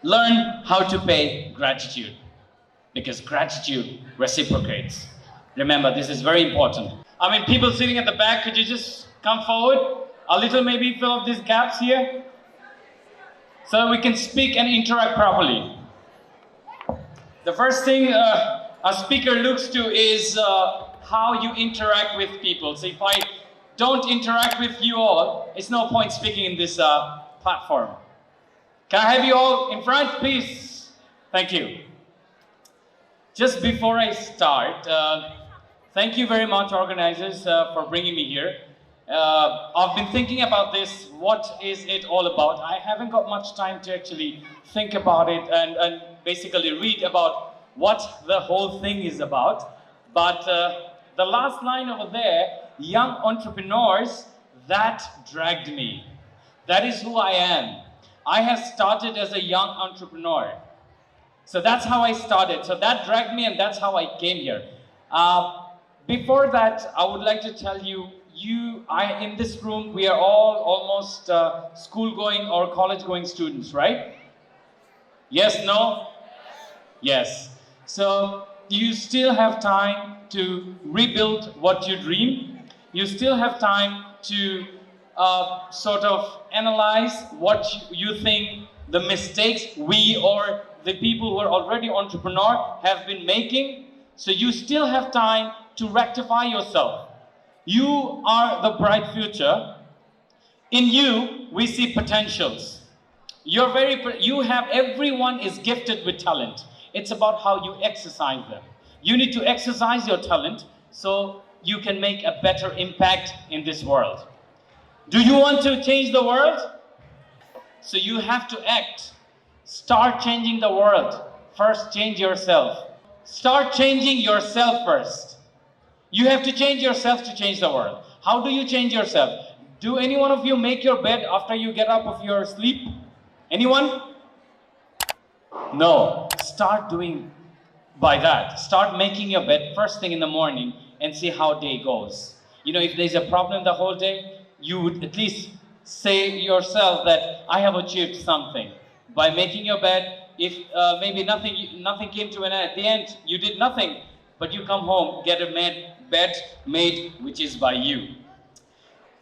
Learn how to pay gratitude because gratitude reciprocates. Remember, this is very important. I mean, people sitting at the back, could you just come forward? A little, maybe fill up these gaps here so that we can speak and interact properly. The first thing a speaker looks to is how you interact with people. So if I don't interact with you all, it's no point speaking in this platform. Can I have you all in front, please? Thank you. Just before I start, thank you very much, organizers, for bringing me here. I've been thinking about this. What is it all about? I haven't got much time to actually think about it and basically read about what the whole thing is about. But the last line over there, young entrepreneurs, that dragged me. That is who I am. I have started as a young entrepreneur. So that's how I started. So that dragged me and that's how I came here. Before that, I would like to tell you, in this room, we are all almost school-going or college-going students, right? Yes, no? Yes. So you still have time to rebuild what you dream. You still have time to sort of analyze what you think the mistakes we or the people who are already entrepreneur have been making. So you still have time to rectify yourself. You are the bright future. In you, we see potentials. Everyone is gifted with talent. It's about how you exercise them. You need to exercise your talent so you can make a better impact in this world. Do you want to change the world? So you have to act. Start changing the world. First, change yourself. Start changing yourself first. You have to change yourself to change the world. How do you change yourself? Do any one of you make your bed after you get up of your sleep? Anyone? No. Start doing by that. Start making your bed first thing in the morning and see how day goes. You know, if there's a problem the whole day, you would at least say yourself that I have achieved something. By making your bed, if maybe nothing came to an end, at the end you did nothing, but you come home, get a bed made, which is by you.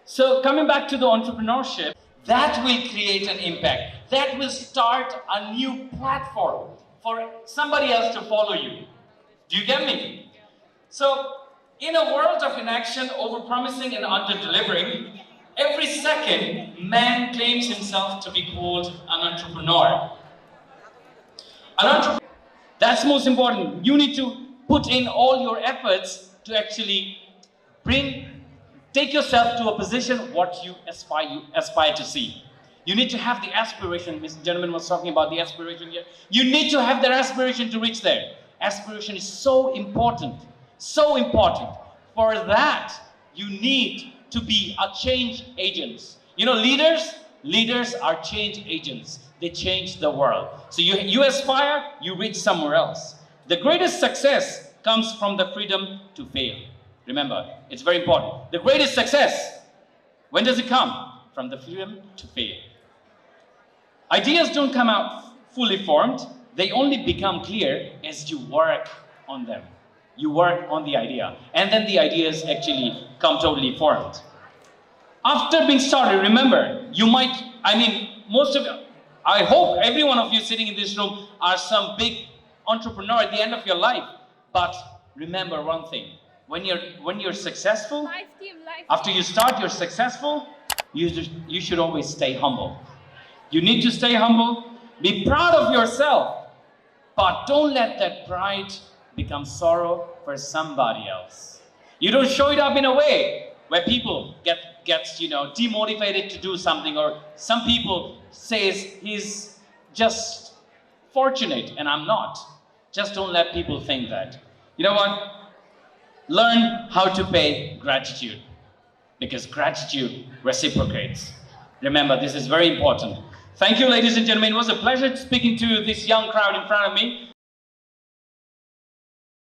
So coming back to the entrepreneurship, that will create an impact. That will start a new platform for somebody else to follow you. Do you get me? So in a world of inaction, over-promising and under-delivering, every second, man claims himself to be called an entrepreneur. That's most important. You need to put in all your efforts to actually take yourself to a position what you aspire to see. You need to have the aspiration. This gentleman was talking about the aspiration here. You need to have that aspiration to reach there. Aspiration is so important. So important. For that, you need to be a change agent. You know, leaders are change agents. They change the world. So you aspire, you reach somewhere else. The greatest success comes from the freedom to fail. Remember, it's very important. The greatest success, when does it come? From the freedom to fail. Ideas don't come out fully formed. They only become clear as you work on them. You work on the idea. And then the ideas actually come totally formed. After being started, remember, I hope every one of you sitting in this room are some big entrepreneur at the end of your life. But remember one thing, when you're successful, after you start, you're successful, you should always stay humble. You need to stay humble, be proud of yourself, but don't let that pride become sorrow for somebody else. You don't show it up in a way where people get demotivated to do something, or some people says he's just fortunate and I'm not. Just don't let people think that. You know what? Learn how to pay gratitude because gratitude reciprocates. Remember, this is very important. Thank you, ladies and gentlemen. It was a pleasure speaking to this young crowd in front of me.